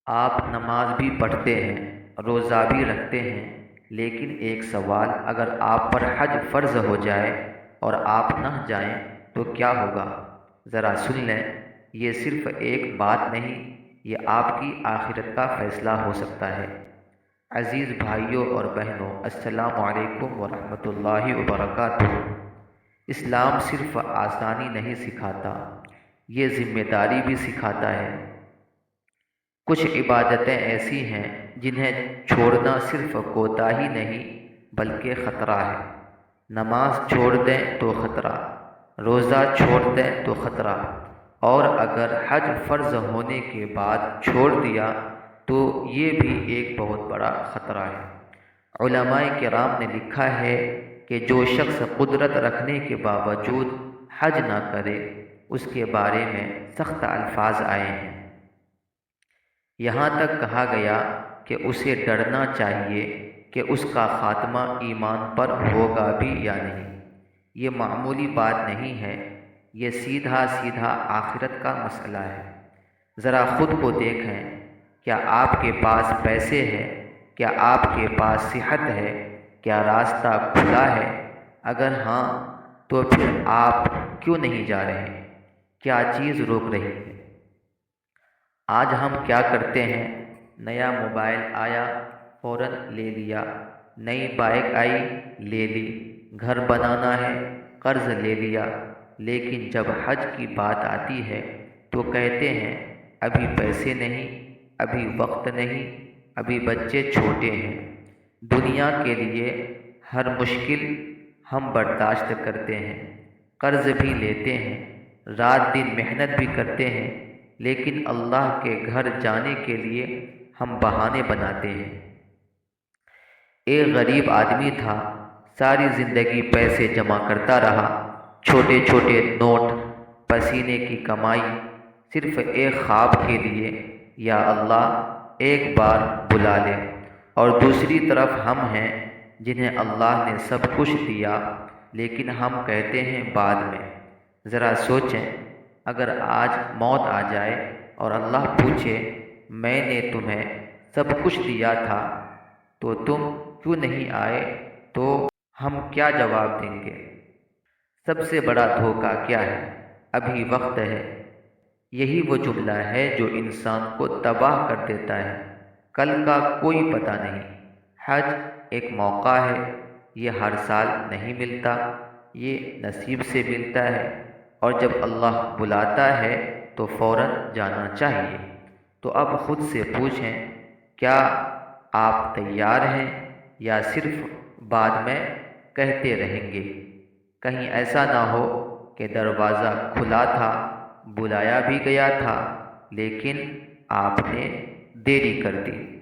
آپ نماز بھی پڑھتے ہیں، روزہ بھی رکھتے ہیں، لیکن ایک سوال، اگر آپ پر حج فرض ہو جائے اور آپ نہ جائیں تو کیا ہوگا؟ ذرا سن لیں، یہ صرف ایک بات نہیں، یہ آپ کی آخرت کا فیصلہ ہو سکتا ہے۔ عزیز بھائیوں اور بہنوں، السلام علیکم ورحمۃ اللہ وبرکاتہ۔ اسلام صرف آسانی نہیں سکھاتا، یہ ذمہ داری بھی سکھاتا ہے۔ کچھ عبادتیں ایسی ہیں جنہیں چھوڑنا صرف کوتاہی نہیں بلکہ خطرہ ہے۔ نماز چھوڑ دیں تو خطرہ، روزہ چھوڑ دیں تو خطرہ، اور اگر حج فرض ہونے کے بعد چھوڑ دیا تو یہ بھی ایک بہت بڑا خطرہ ہے۔ علماء کرام نے لکھا ہے کہ جو شخص قدرت رکھنے کے باوجود حج نہ کرے، اس کے بارے میں سخت الفاظ آئے ہیں۔ یہاں تک کہا گیا کہ اسے ڈرنا چاہیے کہ اس کا خاتمہ ایمان پر ہوگا بھی یا نہیں۔ یہ معمولی بات نہیں ہے، یہ سیدھا سیدھا آخرت کا مسئلہ ہے۔ ذرا خود کو دیکھیں، کیا آپ کے پاس پیسے ہیں؟ کیا آپ کے پاس صحت ہے؟ کیا راستہ کھلا ہے؟ اگر ہاں تو پھر آپ کیوں نہیں جا رہے؟ کیا چیز روک رہی ہے؟ آج ہم کیا کرتے ہیں؟ نیا موبائل آیا، فوراً لے لیا، نئی بائک آئی، لے لی، گھر بنانا ہے، قرض لے لیا، لیکن جب حج کی بات آتی ہے تو کہتے ہیں ابھی پیسے نہیں، ابھی وقت نہیں، ابھی بچے چھوٹے ہیں۔ دنیا کے لیے ہر مشکل ہم برداشت کرتے ہیں، قرض بھی لیتے ہیں، رات دن محنت بھی کرتے ہیں، لیکن اللہ کے گھر جانے کے لیے ہم بہانے بناتے ہیں۔ ایک غریب آدمی تھا، ساری زندگی پیسے جمع کرتا رہا، چھوٹے چھوٹے نوٹ، پسینے کی کمائی، صرف ایک خواب کے لیے، یا اللہ ایک بار بلا لے۔ اور دوسری طرف ہم ہیں جنہیں اللہ نے سب کچھ دیا، لیکن ہم کہتے ہیں بعد میں۔ ذرا سوچیں، اگر آج موت آ جائے اور اللہ پوچھے میں نے تمہیں سب کچھ دیا تھا تو تم کیوں نہیں آئے، تو ہم کیا جواب دیں گے؟ سب سے بڑا دھوکہ کیا ہے؟ ابھی وقت ہے۔ یہی وہ جملہ ہے جو انسان کو تباہ کر دیتا ہے۔ کل کا کوئی پتہ نہیں۔ حج ایک موقع ہے، یہ ہر سال نہیں ملتا، یہ نصیب سے ملتا ہے، اور جب اللہ بلاتا ہے تو فوراً جانا چاہیے۔ تو اب خود سے پوچھیں، کیا آپ تیار ہیں یا صرف بعد میں کہتے رہیں گے؟ کہیں ایسا نہ ہو کہ دروازہ کھلا تھا، بلایا بھی گیا تھا، لیکن آپ نے دیری کر دی۔